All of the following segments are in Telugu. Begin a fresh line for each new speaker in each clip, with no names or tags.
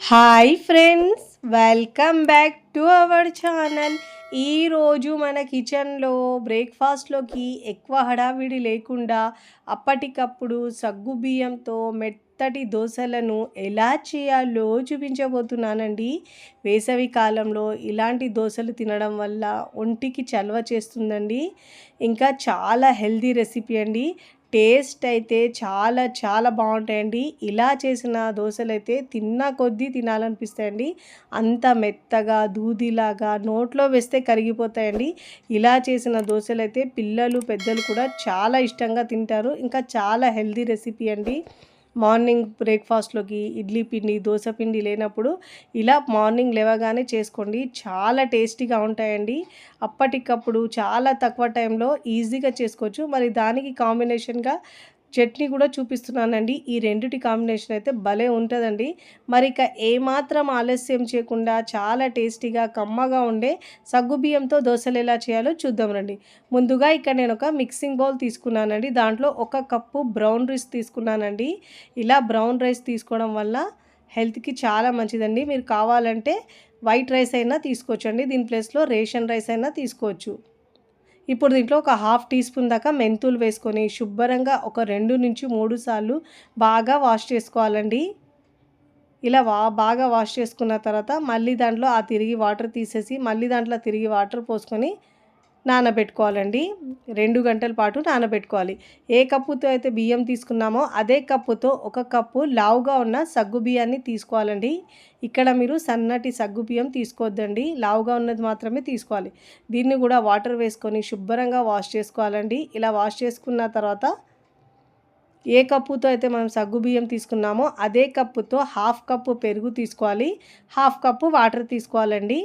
Hi friends, welcome back to our channel. ఈరోజు మన కిచెన్లో బ్రేక్ఫాస్ట్లోకి ఎక్కువ హడావిడి లేకుండా అప్పటికప్పుడు సగ్గు బియ్యంతో మెత్తటి దోశలను ఎలా చేయాలో చూపించబోతున్నానండి. వేసవి కాలంలో ఇలాంటి దోశలు తినడం వల్ల ఒంటికి చలవ చేస్తుందండి. ఇంకా చాలా హెల్తీ రెసిపీ అండి. టేస్ట్ అయితే చాలా చాలా బాగుంటాయండి. ఇలా చేసిన దోశలైతే తిన్న కొద్దీ తినాలనిపిస్తాయండి. అంత మెత్తగా దూదిలాగా నోట్లో వేస్తే కరిగిపోతాయండి. ఇలా చేసిన దోశలైతే పిల్లలు పెద్దలు కూడా చాలా ఇష్టంగా తింటారు. ఇంకా చాలా హెల్తీ రెసిపీ అండి. మార్నింగ్ బ్రేక్ఫాస్ట్లోకి ఇడ్లీ పిండి దోశ పిండి లేనప్పుడు ఇలా మార్నింగ్ లేవగానే చేసుకోండి. చాలా టేస్టీగా ఉంటాయండి. అప్పటికప్పుడు చాలా తక్కువ టైంలో ఈజీగా చేసుకోవచ్చు. మరి దానికి కాంబినేషన్గా చట్నీ కూడా చూపిస్తున్నానండి. ఈ రెండిటి కాంబినేషన్ అయితే భలే ఉంటుందండి. మరి ఇక ఏమాత్రం ఆలస్యం చేయకుండా చాలా టేస్టీగా కమ్మగా ఉండే సగ్గుబియ్యంతో దోశలు ఎలా చేయాలో చూద్దాం రండి. ముందుగా ఇక్కడ నేను ఒక మిక్సింగ్ బౌల్ తీసుకున్నానండి. దాంట్లో 1 కప్పు బ్రౌన్ రైస్ తీసుకున్నానండి. ఇలా బ్రౌన్ రైస్ తీసుకోవడం వల్ల హెల్త్కి చాలా మంచిదండి. మీరు కావాలంటే వైట్ రైస్ అయినా తీసుకోవచ్చండి. దీని ప్లేస్లో రేషన్ రైస్ అయినా తీసుకోవచ్చు. ఇప్పుడు దీంట్లో ఒక హాఫ్ టీ స్పూన్ దాకా మెంతులు వేసుకొని శుభ్రంగా ఒక 2 నుంచి 3 సార్లు బాగా వాష్ చేసుకోవాలండి. ఇలా బాగా వాష్ చేసుకున్న తర్వాత మళ్ళీ దాంట్లో తిరిగి వాటర్ తీసేసి మళ్ళీ దాంట్లో తిరిగి వాటర్ పోసుకొని నానబెట్టుకోవాలండి. 2 గంటల పాటు నానబెట్టుకోవాలి. ఏ కప్పుతో అయితే బియ్యం తీసుకున్నామో అదే కప్పుతో 1 కప్పు లావుగా ఉన్న సగ్గు బియ్యాన్ని తీసుకోవాలండి. ఇక్కడ మీరు సన్నటి సగ్గు బియ్యం తీసుకోవద్దండి. లావుగా ఉన్నది మాత్రమే తీసుకోవాలి. దీన్ని కూడా వాటర్ వేసుకొని శుభ్రంగా వాష్ చేసుకోవాలండి. ఇలా వాష్ చేసుకున్న తర్వాత ఏ కప్పుతో అయితే మనం సగ్గు బియ్యం తీసుకున్నామో అదే కప్పుతో హాఫ్ కప్పు పెరుగు తీసుకోవాలి. హాఫ్ కప్పు వాటర్ తీసుకోవాలండి.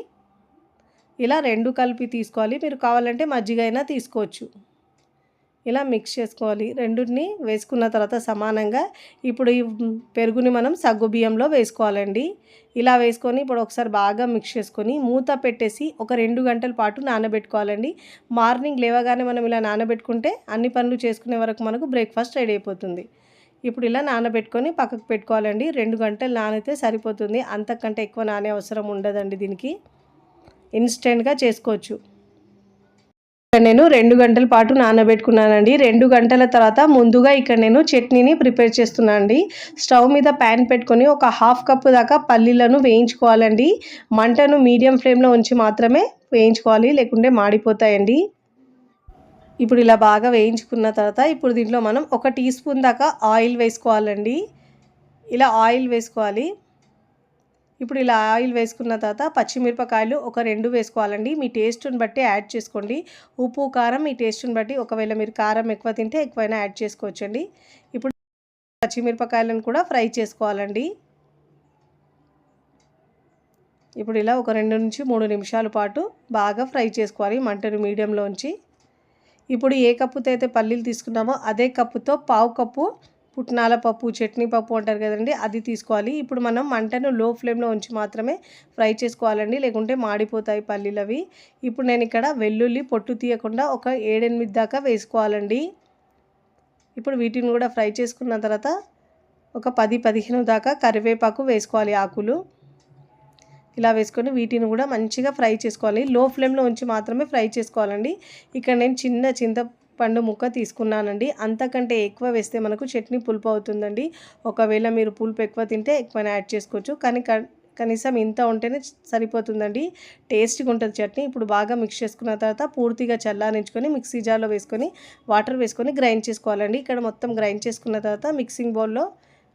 ఇలా 2 కలిపి తీసుకోవాలి. మీరు కావాలంటే మజ్జిగ అయినా తీసుకోవచ్చు. ఇలా మిక్స్ చేసుకోవాలి. రెండుని వేసుకున్న తర్వాత సమానంగా ఇప్పుడు ఈ పెరుగుని మనం సగ్గు బియ్యంలో వేసుకోవాలండి. ఇలా వేసుకొని ఇప్పుడు ఒకసారి బాగా మిక్స్ చేసుకొని మూత పెట్టేసి ఒక 2 గంటల పాటు నానబెట్టుకోవాలండి. మార్నింగ్ లేవగానే మనం ఇలా నానబెట్టుకుంటే అన్ని పనులు చేసుకునే వరకు మనకు బ్రేక్ఫాస్ట్ రెడీ అయిపోతుంది. ఇప్పుడు ఇలా నానబెట్టుకొని పక్కకు పెట్టుకోవాలండి. 2 గంటలు నానితే సరిపోతుంది. అంతకంటే ఎక్కువ నానే అవసరం ఉండదండి. దీనికి ఇన్స్టెంట్గా చేసుకోవచ్చు. నేను 2 గంటల పాటు నానబెట్టుకున్నానండి. 2 గంటల తర్వాత ముందుగా ఇక్కడ నేను చట్నీని ప్రిపేర్ చేస్తున్నాను అండి. స్టవ్ మీద ప్యాన్ పెట్టుకొని ఒక హాఫ్ కప్పు దాకా పల్లీలను వేయించుకోవాలండి. మంటను మీడియం ఫ్లేమ్లో ఉంచి మాత్రమే వేయించుకోవాలి, లేకుంటే మాడిపోతాయండి. ఇప్పుడు ఇలా బాగా వేయించుకున్న తర్వాత ఇప్పుడు దీంట్లో మనం 1 టీ స్పూన్ దాకా ఆయిల్ వేసుకోవాలండి. ఇలా ఆయిల్ వేసుకోవాలి. ఇప్పుడు ఇలా ఆయిల్ వేసుకున్న తర్వాత పచ్చిమిరపకాయలు ఒక 2 వేసుకోవాలండి. మీ టేస్ట్ని బట్టి యాడ్ చేసుకోండి. ఉప్పు కారం మీ టేస్ట్ని బట్టి, ఒకవేళ మీరు కారం ఎక్కువ తింటే ఎక్కువైనా యాడ్ చేసుకోవచ్చండి. ఇప్పుడు పచ్చిమిరపకాయలను కూడా ఫ్రై చేసుకోవాలండి. ఇప్పుడు ఇలా ఒక 2 నుంచి 3 నిమిషాల పాటు బాగా ఫ్రై చేసుకోవాలి మంటను మీడియంలో ఉంచి. ఇప్పుడు ఏ కప్పుతో అయితే పల్లీలు తీసుకున్నామో అదే కప్పుతో పావు కప్పు పుట్నాల పప్పు, చట్నీ పప్పు అంటారు కదండి, అది తీసుకోవాలి. ఇప్పుడు మనం మంటను లో ఫ్లేమ్లో ఉంచి మాత్రమే ఫ్రై చేసుకోవాలండి, లేకుంటే మాడిపోతాయి పల్లీలు అవి. ఇప్పుడు నేను ఇక్కడ వెల్లుల్లి పొట్టు తీయకుండా ఒక 7-8 దాకా వేసుకోవాలండి. ఇప్పుడు వీటిని కూడా ఫ్రై చేసుకున్న తర్వాత ఒక 10-15 దాకా కరివేపాకు వేసుకోవాలి, ఆకులు. ఇలా వేసుకొని వీటిని కూడా మంచిగా ఫ్రై చేసుకోవాలి. లో ఫ్లేమ్లో ఉంచి మాత్రమే ఫ్రై చేసుకోవాలండి. ఇక్కడ నేను చిన్న చింతపండు ముక్క తీసుకున్నానండి. అంతకంటే ఎక్కువ వేస్తే మనకు చట్నీ పులుపు అవుతుందండి. ఒకవేళ మీరు పులుపు ఎక్కువ తింటే ఎక్కువైనా యాడ్ చేసుకోవచ్చు, కానీ కనీసం ఇంత ఉంటేనే సరిపోతుందండి. టేస్ట్గా ఉంటుంది చట్నీ. ఇప్పుడు బాగా మిక్స్ చేసుకున్న తర్వాత పూర్తిగా చల్లారించుకొని మిక్సీ జార్లో వేసుకొని వాటర్ వేసుకొని గ్రైండ్ చేసుకోవాలండి. ఇక్కడ మొత్తం గ్రైండ్ చేసుకున్న తర్వాత మిక్సింగ్ బౌల్లో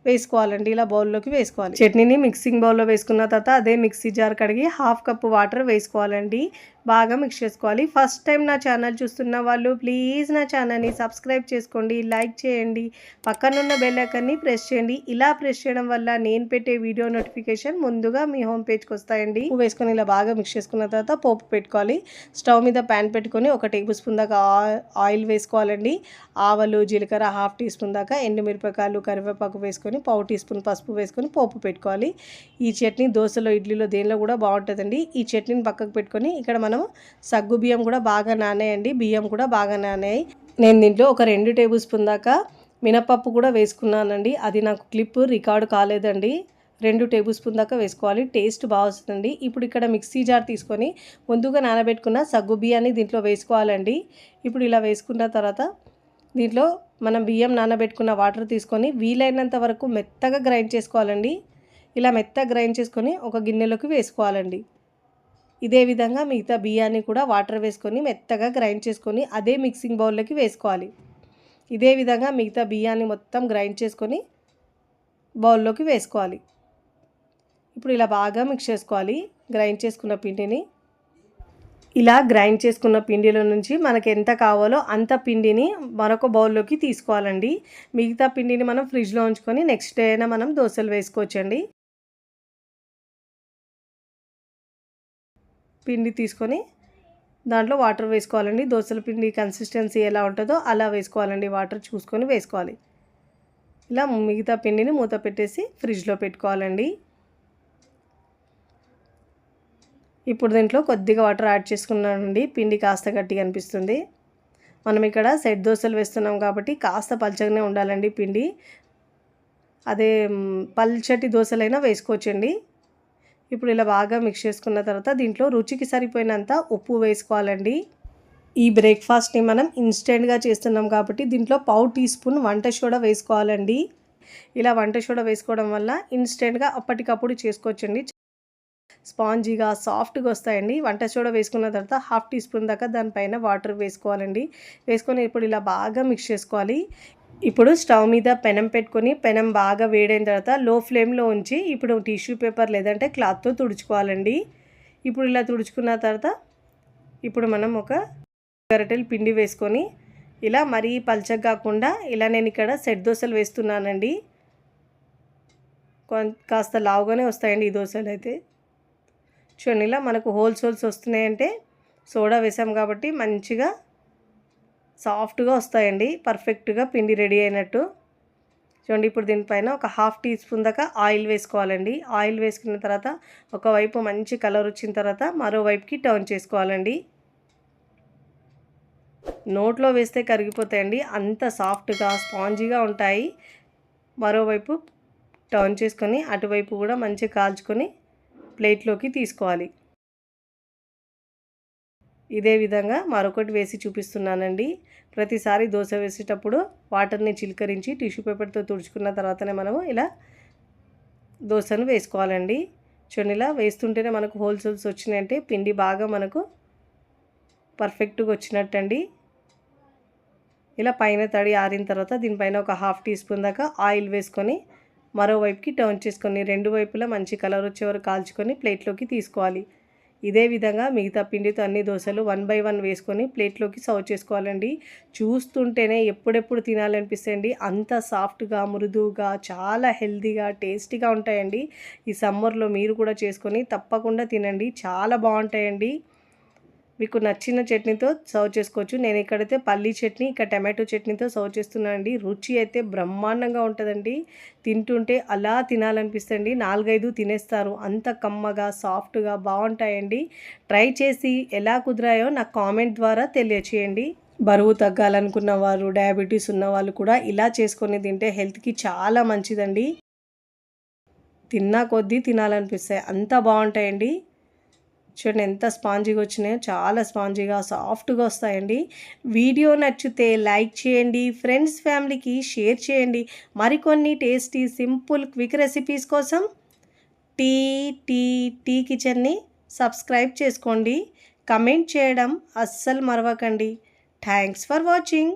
వేసుకోవాలండి. ఇలా బౌల్లోకి వేసుకోవాలి. చట్నీని మిక్సింగ్ బౌల్లో వేసుకున్న తర్వాత అదే మిక్సీ జార్ కడిగి హాఫ్ కప్పు వాటర్ వేసుకోవాలండి. బాగా మిక్స్ చేసుకోవాలి. ఫస్ట్ టైం నా ఛానల్ చూస్తున్న వాళ్ళు ప్లీజ్ నా ఛానల్ని సబ్స్క్రైబ్ చేసుకోండి, లైక్ చేయండి, పక్కనున్న బెల్ ఐకాన్ని ప్రెస్ చేయండి. ఇలా ప్రెస్ చేయడం వల్ల నేను పెట్టే వీడియో నోటిఫికేషన్ ముందుగా మీ హోమ్ పేజ్కి వస్తాయండి. వేసుకొని ఇలా బాగా మిక్స్ చేసుకున్న తర్వాత పోపు పెట్టుకోవాలి. స్టవ్ మీద ప్యాన్ పెట్టుకొని 1 టేబుల్ స్పూన్ దాకా ఆయిల్ వేసుకోవాలండి. ఆవాలు, జీలకర్ర హాఫ్ టీ స్పూన్ దాకా, ఎండుమిరపకాయలు, కరివేపాకు వేసుకొని పావు టీ స్పూన్ పసుపు వేసుకొని పోపు పెట్టుకోవాలి. ఈ చట్నీ దోశలో, ఇడ్లీలో, దేనిలో కూడా బాగుంటుందండి. ఈ చట్నీని పక్కకు పెట్టుకొని ఇక్కడ మనం సగ్గు బియ్యం కూడా బాగా నానాయండి. బియ్యం కూడా బాగా నానాయి. నేను దీంట్లో ఒక 2 టేబుల్ స్పూన్ దాకా మినపప్పు కూడా వేసుకున్నానండి. అది నాకు క్లిప్ రికార్డు కాలేదండి. 2 టేబుల్ స్పూన్ దాకా వేసుకోవాలి. టేస్ట్ బాగా వస్తుందండి. ఇప్పుడు ఇక్కడ మిక్సీ జార్ తీసుకొని ముందుగా నానబెట్టుకున్న సగ్గు బియ్యాన్ని దీంట్లో వేసుకోవాలండి. ఇప్పుడు ఇలా వేసుకున్న తర్వాత దీంట్లో మనం బియ్యం నానబెట్టుకున్న వాటర్ తీసుకొని వీలైనంత వరకు మెత్తగా గ్రైండ్ చేసుకోవాలండి. ఇలా మెత్తగా గ్రైండ్ చేసుకొని ఒక గిన్నెలోకి వేసుకోవాలండి. ఇదే విధంగా మిగతా బియ్యాన్ని కూడా వాటర్ వేసుకొని మెత్తగా గ్రైండ్ చేసుకొని అదే మిక్సింగ్ బౌల్లోకి వేసుకోవాలి. ఇదే విధంగా మిగతా బియ్యాన్ని మొత్తం గ్రైండ్ చేసుకొని బౌల్లోకి వేసుకోవాలి. ఇప్పుడు ఇలా బాగా మిక్స్ చేసుకోవాలి గ్రైండ్ చేసుకున్న పిండిని. ఇలా గ్రైండ్ చేసుకున్న పిండిలో నుంచి మనకు ఎంత కావాలో అంత పిండిని మరొక బౌల్లోకి తీసుకోవాలండి. మిగతా పిండిని మనం ఫ్రిడ్జ్లో ఉంచుకొని నెక్స్ట్ డే అయినా మనం దోశలు వేసుకోవచ్చండి. పిండి తీసుకొని దాంట్లో వాటర్ వేసుకోవాలండి. దోశల పిండి కన్సిస్టెన్సీ ఎలా ఉంటుందో అలా వేసుకోవాలండి. వాటర్ చూసుకొని వేసుకోవాలి. ఇలా మిగతా పిండిని మూత పెట్టేసి ఫ్రిడ్జ్లో పెట్టుకోవాలండి. ఇప్పుడు దీంట్లో కొద్దిగా వాటర్ యాడ్ చేసుకున్నానండి. పిండి కాస్త గట్టిగా అనిపిస్తుంది. మనం ఇక్కడ సెట్ దోశలు వేస్తున్నాం కాబట్టి కాస్త పల్చగానే ఉండాలండి పిండి. అదే పల్చటి దోశలైనా వేసుకోవచ్చండి. ఇప్పుడు ఇలా బాగా మిక్స్ చేసుకున్న తర్వాత దీంట్లో రుచికి సరిపోయినంత ఉప్పు వేసుకోవాలండి. ఈ బ్రేక్ఫాస్ట్ని మనం ఇన్స్టెంట్గా చేస్తున్నాం కాబట్టి దీంట్లో పావు టీ స్పూన్ వంట సోడా వేసుకోవాలండి. ఇలా వంట సోడా వేసుకోవడం వల్ల ఇన్స్టెంట్గా అప్పటికప్పుడు చేసుకోవచ్చండి. స్పాంజీగా సాఫ్ట్గా వస్తాయండి. వంట సోడా వేసుకున్న తర్వాత హాఫ్ టీ స్పూన్ దాకా దానిపైన వాటర్ వేసుకోవాలండి. వేసుకొని ఇప్పుడు ఇలా బాగా మిక్స్ చేసుకోవాలి. ఇప్పుడు స్టవ్ మీద పెనం పెట్టుకొని పెనం బాగా వేడైన తర్వాత లో ఫ్లేమ్లో ఉంచి ఇప్పుడు టిష్యూ పేపర్ లేదంటే క్లాత్తో తుడుచుకోవాలండి. ఇప్పుడు ఇలా తుడుచుకున్న తర్వాత ఇప్పుడు మనం ఒక గరిటెలు పిండి వేసుకొని ఇలా మరీ పల్చగా కాకుండా ఇలా నేను ఇక్కడ సెట్ దోశలు వేస్తున్నానండి. కాస్త లావుగానే వస్తాయండి ఈ దోశలు అయితే. చూడండి ఇలా మనకు హోల్స్ వస్తున్నాయంటే సోడా వేసాం కాబట్టి మంచిగా సాఫ్ట్గా వస్తాయండి. పర్ఫెక్ట్గా పిండి రెడీ అయినట్టు. చూడండి ఇప్పుడు దీనిపైన ఒక హాఫ్ టీ స్పూన్ దాకా ఆయిల్ వేసుకోవాలండి. ఆయిల్ వేసుకున్న తర్వాత ఒకవైపు మంచి కలర్ వచ్చిన తర్వాత మరోవైపుకి టర్న్ చేసుకోవాలండి. నోట్లో వేస్తే కరిగిపోతాయండి. అంత సాఫ్ట్గా స్పాంజీగా ఉంటాయి. మరోవైపు టర్న్ చేసుకొని అటువైపు కూడా మంచిగా కాల్చుకొని ప్లేట్లోకి తీసుకోవాలి. ఇదే విధంగా మరొకటి వేసి చూపిస్తున్నానండి. ప్రతిసారి దోశ వేసేటప్పుడు వాటర్ని చిలకరించి టిష్యూ పేపర్తో తుడుచుకున్న తర్వాతనే మనము ఇలా దోశను వేసుకోవాలండి. చూడండి ఇలా వేస్తుంటేనే మనకు హోల్స్ వచ్చినాయంటే పిండి బాగా మనకు పర్ఫెక్ట్గా వచ్చినట్టండి. ఇలా పైన తడి ఆరిన తర్వాత దీనిపైన ఒక హాఫ్ టీ స్పూన్ దాకా ఆయిల్ వేసుకొని మరోవైపుకి టర్న్ చేసుకొని రెండు వైపులా మంచి కలర్ వచ్చే వరకు కాల్చుకొని ప్లేట్లోకి తీసుకోవాలి. ఇదే విధంగా మిగతా పిండితో అన్ని దోశలు 1 బై 1 వేసుకొని ప్లేట్లోకి సర్వ్ చేసుకోవాలండి. చూస్తుంటేనే ఎప్పుడెప్పుడు తినాలనిపిస్తాయండి. అంత సాఫ్ట్గా మృదువుగా చాలా హెల్తీగా టేస్టీగా ఉంటాయండి. ఈ సమ్మర్లో మీరు కూడా చేసుకొని తప్పకుండా తినండి. చాలా బాగుంటాయండి. మీకు నచ్చిన చట్నీతో సర్వ్ చేసుకోవచ్చు. నేను ఇక్కడైతే పల్లీ చట్నీ ఇక్కడ టమాటో చట్నీతో సర్వ్ చేస్తున్నానండి. రుచి అయితే బ్రహ్మాండంగా ఉంటుందండి. తింటుంటే అలా తినాలనిపిస్తుంది. 4-5 తినేస్తారు. అంత కమ్మగా సాఫ్ట్గా బాగుంటాయండి. ట్రై చేసి ఎలా కుదిరాయో నాకు కామెంట్ ద్వారా తెలియచేయండి. బరువు తగ్గాలనుకున్న వారు, డయాబెటీస్ ఉన్న వాళ్ళు కూడా ఇలా చేసుకొని తింటే హెల్త్కి చాలా మంచిదండి. తిన్నా కొద్దీ తినాలనిపిస్తాయి. అంత బాగుంటాయండి. చూడండి ఎంత స్పాంజీగా వచ్చినాయో, చాలా స్పాంజీగా సాఫ్ట్గా వస్తాయండి. వీడియో నచ్చితే లైక్ చేయండి, ఫ్రెండ్స్ ఫ్యామిలీకి షేర్ చేయండి. మరికొన్ని టేస్టీ సింపుల్ క్విక్ రెసిపీస్ కోసం టీ కిచెన్ని సబ్స్క్రైబ్ చేసుకోండి. కమెంట్ చేయడం అస్సలు మరవకండి. Thanks for watching.